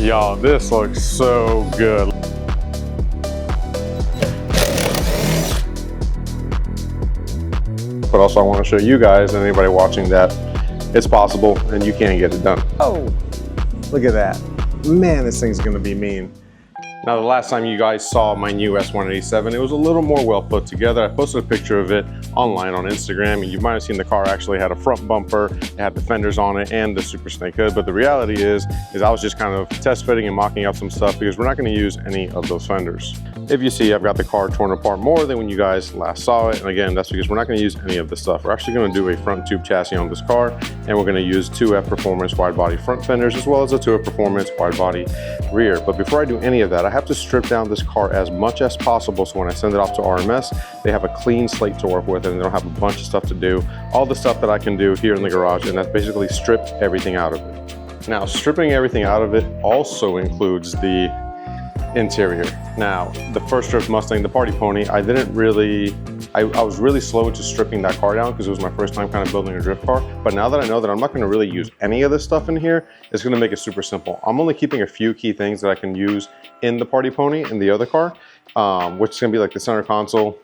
Y'all, this looks so good. But also I want to show you guys and anybody watching that it's possible and you can get it done. Oh, look at that. Man, this thing's gonna be mean. Now, the last time you guys saw my new S187, it was a little more well put together. I posted a picture of it online on Instagram, and you might have seen the car actually had a front bumper, it had the fenders on it, and the Super Snake hood. But the reality is I was just kind of test fitting and mocking up some stuff because we're not going to use any of those fenders. If you see, I've got the car torn apart more than when you guys last saw it. And again, that's because we're not going to use any of this stuff. We're actually going to do a front tube chassis on this car, and we're going to use 2F Performance wide body front fenders as well as a 2F Performance wide body rear. But before I do any of that, I have to strip down this car as much as possible so when I send it off to RMS, they have a clean slate to work with and they don't have a bunch of stuff to do. All the stuff that I can do here in the garage, and that's basically strip everything out of it. Now, stripping everything out of it also includes the interior. Now, the first drift Mustang, the party pony, I was really slow to stripping that car down because it was my first time kind of building a drift car. But now that I know that I'm not going to really use any of this stuff in here, it's going to make it super simple. I'm only keeping a few key things that I can use in the party pony in the other car, which is going to be like the center console.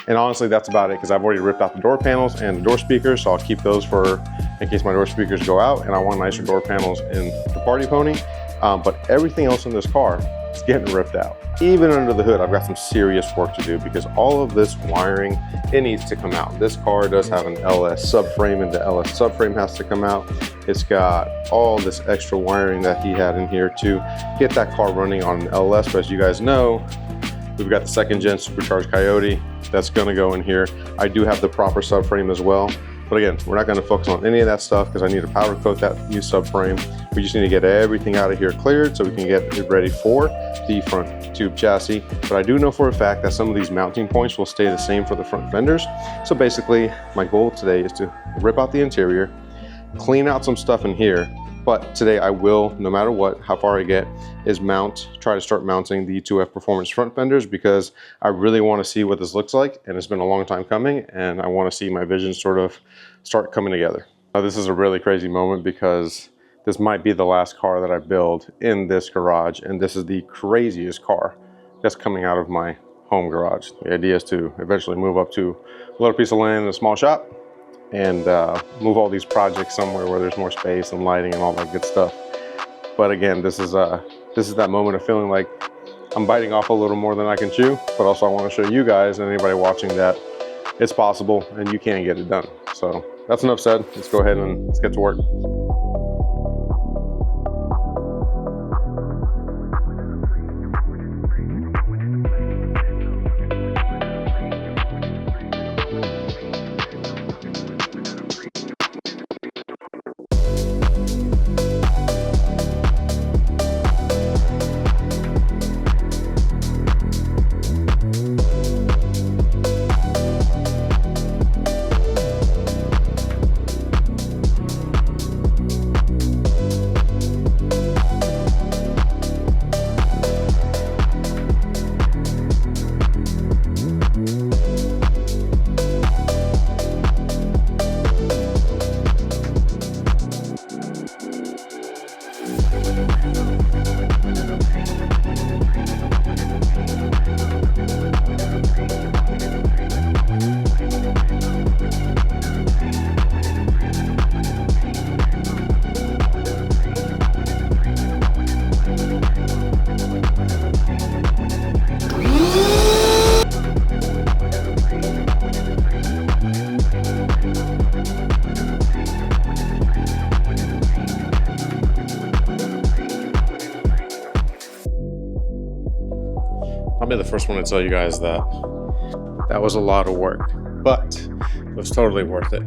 And honestly, that's about it because I've already ripped out the door panels and the door speakers, so I'll keep those for in case my door speakers go out and I want nicer door panels in the party pony. But everything else in this car is getting ripped out. Even under the hood, I've got some serious work to do because all of this wiring, it needs to come out. This car does have an LS subframe, and the LS subframe has to come out. It's got all this extra wiring that he had in here to get that car running on an LS. But as you guys know, we've got the second gen supercharged Coyote that's gonna go in here. I do have the proper subframe as well. But again, we're not gonna focus on any of that stuff because I need to powder coat that new subframe. We just need to get everything out of here cleared so we can get it ready for the front tube chassis. But I do know for a fact that some of these mounting points will stay the same for the front fenders. So basically, my goal today is to rip out the interior, clean out some stuff in here. But today I will, no matter what, how far I get, is try to start mounting the 2F Performance front fenders because I really want to see what this looks like. And it's been a long time coming and I want to see my vision sort of start coming together. Now, this is a really crazy moment because this might be the last car that I build in this garage. And this is the craziest car that's coming out of my home garage. The idea is to eventually move up to a little piece of land and a small shop and move all these projects somewhere where there's more space and lighting and all that good stuff. But again, this is that moment of feeling like I'm biting off a little more than I can chew, but also I want to show you guys and anybody watching that it's possible and you can get it done. So that's enough said. Let's go ahead and let's get to work. I'll be the first one to tell you guys that that was a lot of work, but it was totally worth it.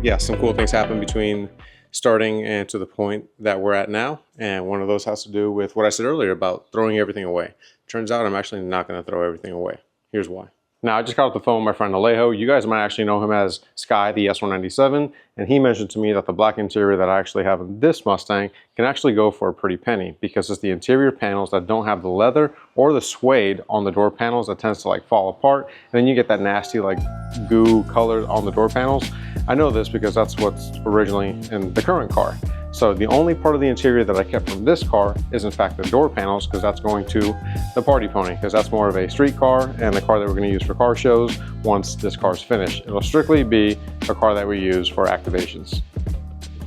Yeah, some cool things happened between starting and to the point that we're at now. And one of those has to do with what I said earlier about throwing everything away. Turns out I'm actually not going to throw everything away. Here's why. Now, I just got off the phone with my friend Alejo. You guys might actually know him as Sky, the S197, and he mentioned to me that the black interior that I actually have in this Mustang can actually go for a pretty penny because it's the interior panels that don't have the leather or the suede on the door panels that tends to like fall apart, and then you get that nasty like goo color on the door panels. I know this because that's what's originally in the current car. So the only part of the interior that I kept from this car is in fact the door panels, because that's going to the Party Pony, because that's more of a street car and the car that we're going to use for car shows once this car's finished. It'll strictly be a car that we use for activations.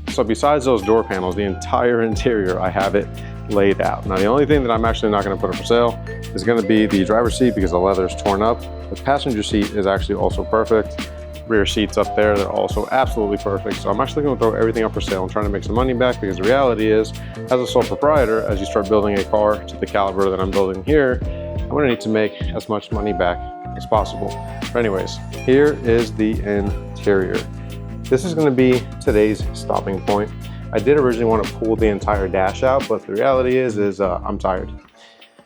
So besides those door panels, the entire interior, I have it laid out. Now the only thing that I'm actually not going to put up for sale is going to be the driver's seat, because the leather is torn up. The passenger seat is actually also perfect. Rear seats up there, they're also absolutely perfect. So I'm actually going to throw everything up for sale and trying to make some money back, because the reality is, as a sole proprietor, as you start building a car to the caliber that I'm building here, I'm going to need to make as much money back as possible. But anyways, here is the interior. This is going to be today's stopping point. I did originally want to pull the entire dash out, but the reality is I'm tired.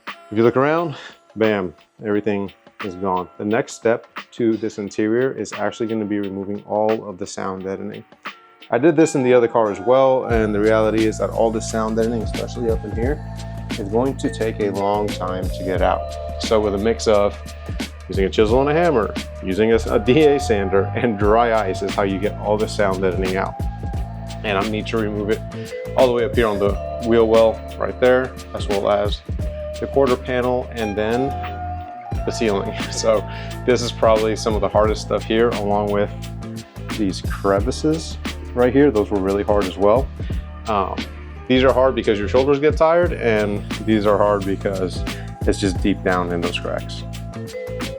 If you look around, bam, everything is gone. The next step to this interior is actually going to be removing all of the sound deadening. I did this in the other car as well, and the reality is that all the sound deadening, especially up in here, is going to take a long time to get out. So with a mix of using a chisel and a hammer, using a DA sander, and dry ice is how you get all the sound deadening out. And I need to remove it all the way up here on the wheel well right there, as well as the quarter panel and then the ceiling. So this is probably some of the hardest stuff here, along with these crevices right here. Those were really hard as well. These are hard because your shoulders get tired, and these are hard because it's just deep down in those cracks.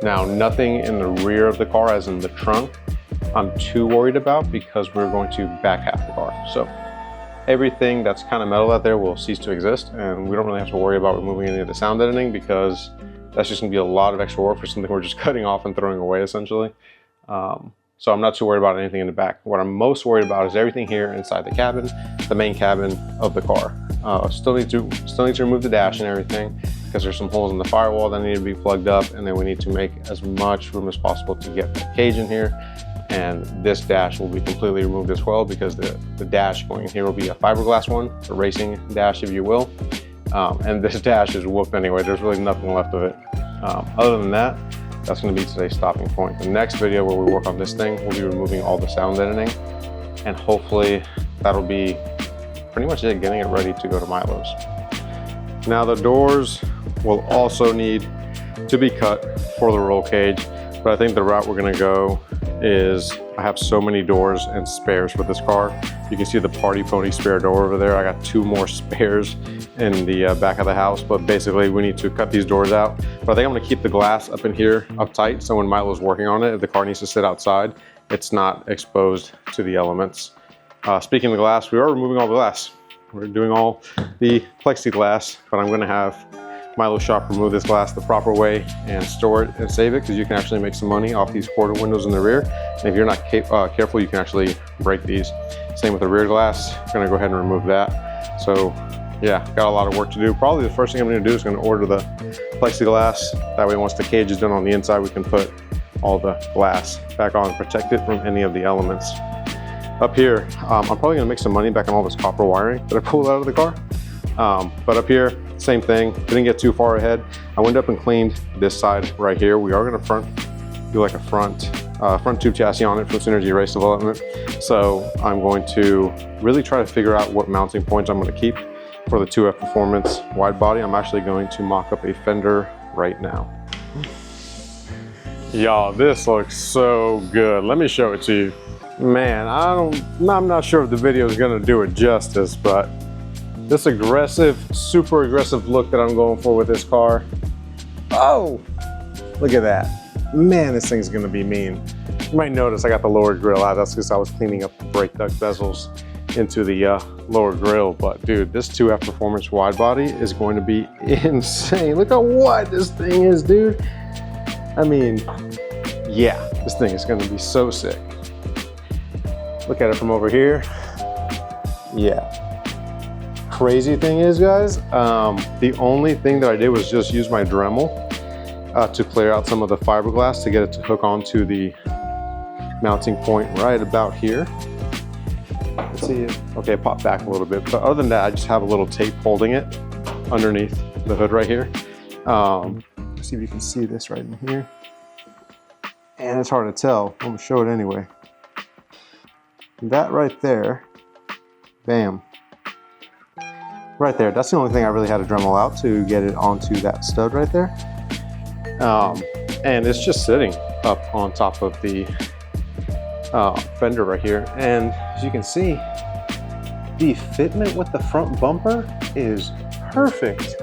Now, nothing in the rear of the car, as in the trunk, I'm too worried about, because we're going to back half the car. So everything that's kind of metal out there will cease to exist, and we don't really have to worry about removing any of the sound deadening, because that's just gonna be a lot of extra work for something we're just cutting off and throwing away, essentially. So I'm not too worried about anything in the back. What I'm most worried about is everything here inside the cabin, the main cabin of the car. Still need to remove the dash and everything, because there's some holes in the firewall that need to be plugged up, and then we need to make as much room as possible to get the cage in here. And this dash will be completely removed as well, because the dash going in here will be a fiberglass one, a racing dash, if you will. And this dash is whooped anyway. There's really nothing left of it. Other than that, that's going to be today's stopping point. The next video where we work on this thing, we'll be removing all the sound deadening, and hopefully that'll be pretty much it, getting it ready to go to Milo's. Now the doors will also need to be cut for the roll cage, but I think the route we're going to go is, I have so many doors and spares for this car. You can see the Party Pony spare door over there. I got 2 more spares in the back of the house, but basically we need to cut these doors out. But I think I'm gonna keep the glass up in here up tight, so when Milo's working on it, if the car needs to sit outside, it's not exposed to the elements. Speaking of the glass, we are removing all the glass. We're doing all the plexiglass, but I'm gonna have Milo's shop remove this glass the proper way and store it and save it, because you can actually make some money off these quarter windows in the rear. And if you're not careful, you can actually break these. Same with the rear glass. I'm gonna go ahead and remove that. So yeah, got a lot of work to do. Probably the first thing I'm gonna do is gonna order the plexiglass. That way, once the cage is done on the inside, we can put all the glass back on and protect it from any of the elements. Up here, I'm probably gonna make some money back on all this copper wiring that I pulled out of the car. But up here, same thing, didn't get too far ahead. I went up and cleaned this side right here. We are gonna do like a front tube chassis on it for Synergy Race Development. So I'm going to really try to figure out what mounting points I'm gonna keep for the 2F Performance wide body. I'm actually going to mock up a fender right now. Y'all, this looks so good. Let me show it to you. Man, I'm not sure if the video is gonna do it justice, but this aggressive, super aggressive look that I'm going for with this car. Oh, look at that. Man, this thing's gonna be mean. You might notice I got the lower grill out. That's because I was cleaning up the brake duct bezels into the lower grill. But dude, this 2F Performance wide body is going to be insane. Look at what this thing is, dude. I mean, yeah, this thing is gonna be so sick. Look at it from over here. Yeah. Crazy thing is, guys, the only thing that I did was just use my Dremel to clear out some of the fiberglass to get it to hook onto the mounting point right about here. Let's see it. Okay, pop back a little bit. But other than that, I just have a little tape holding it underneath the hood right here. Let's see if you can see this right in here. And it's hard to tell. I'm gonna show it anyway. That right there, bam. right there. That's the only thing I really had to Dremel out to get it onto that stud right there. And it's just sitting up on top of the fender right here. And as you can see, the fitment with the front bumper is perfect.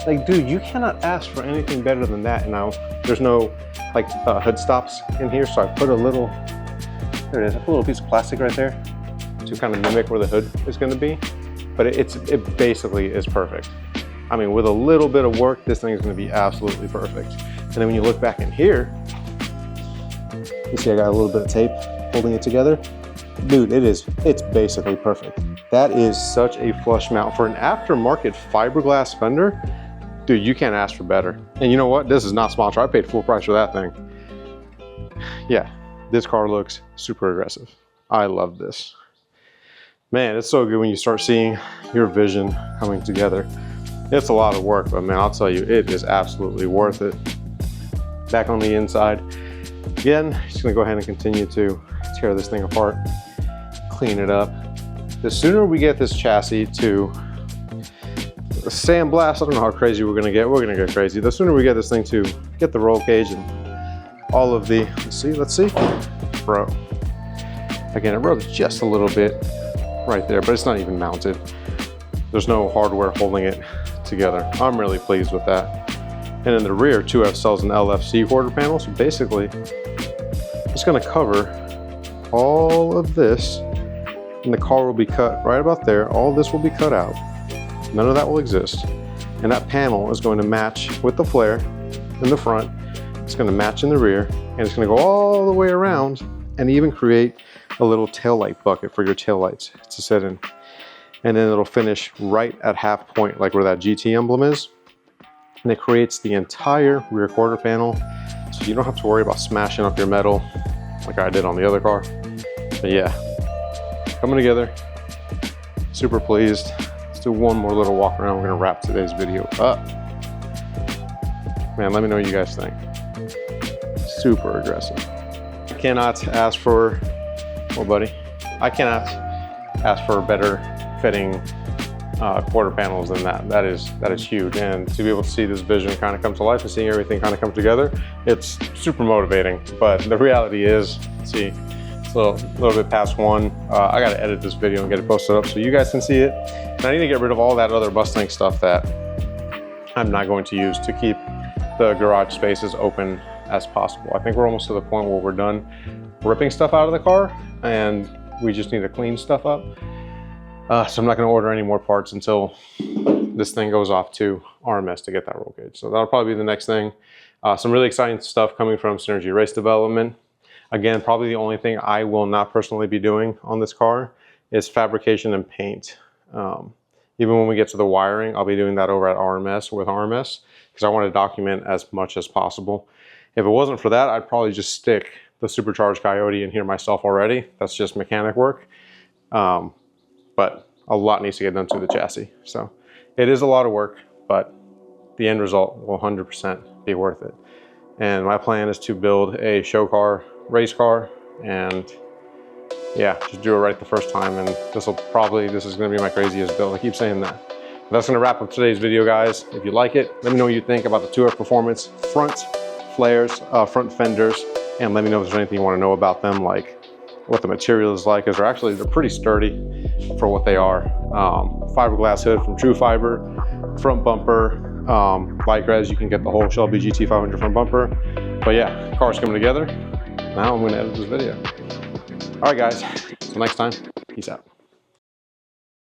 Like, dude, you cannot ask for anything better than that. Now, there's no like hood stops in here, so I put a little, there it is, I put a little piece of plastic right there to kind of mimic where the hood is going to be. But it basically is perfect. I mean, with a little bit of work, this thing is going to be absolutely perfect. And then when you look back in here, you see I got a little bit of tape holding it together. Dude, it's basically perfect. That is such a flush mount for an aftermarket fiberglass fender. Dude, you can't ask for better. And you know what? This is not sponsored. I paid full price for that thing. Yeah, this car looks super aggressive. I love this. Man, it's so good when you start seeing your vision coming together. It's a lot of work, but man, I'll tell you, it is absolutely worth it. Back on the inside, again, just gonna go ahead and continue to tear this thing apart, clean it up. The sooner we get this chassis to sandblast, I don't know how crazy we're gonna get crazy. The sooner we get this thing to get the roll cage and all of the, let's see, bro. Again, it rubs just a little bit right there, but it's not even mounted. There's no hardware holding it together. I'm really pleased with that. And in the rear, 2F sells an LFC quarter panel, so basically, it's gonna cover all of this, and the car will be cut right about there. All this will be cut out. None of that will exist. And that panel is going to match with the flare in the front. It's going to match in the rear, and it's going to go all the way around and even create a little taillight bucket for your taillights to sit in. And then it'll finish right at half point, like where that GT emblem is. And it creates the entire rear quarter panel, so you don't have to worry about smashing up your metal like I did on the other car. But yeah, coming together, super pleased. Let's do one more little walk around. We're gonna wrap today's video up. Man, let me know what you guys think. Super aggressive. I cannot ask for, oh buddy, I cannot ask for better fitting quarter panels than that. That is huge. And to be able to see this vision kind of come to life and seeing everything kind of come together, it's super motivating. But the reality is, let's see, it's a little bit past 1. I gotta edit this video and get it posted up so you guys can see it. And I need to get rid of all that other Mustang stuff that I'm not going to use to keep the garage space as open as possible. I think we're almost to the point where we're done ripping stuff out of the car and we just need to clean stuff up. So I'm not gonna order any more parts until this thing goes off to RMS to get that roll cage. So that'll probably be the next thing. Some really exciting stuff coming from Synergy Race Development. Again, probably the only thing I will not personally be doing on this car is fabrication and paint. Even when we get to the wiring, I'll be doing that over at RMS with RMS because I want to document as much as possible. If it wasn't for that, I'd probably just stick the supercharged Coyote in here myself already. That's just mechanic work. But a lot needs to get done to the chassis. So it is a lot of work, but the end result will 100% be worth it. And my plan is to build a show car, race car, and yeah, just do it right the first time. And this is gonna be my craziest build. I keep saying that. But that's gonna wrap up today's video, guys. If you like it, let me know what you think about the 2F Performance front flares, front fenders, and let me know if there's anything you wanna know about them, like what the material is like, because they're pretty sturdy for what they are. Fiberglass hood from True Fiber, front bumper, like res, you can get the whole Shelby GT500 front bumper. But yeah, car's coming together. Now I'm gonna edit this video. All right, guys, until next time, peace out.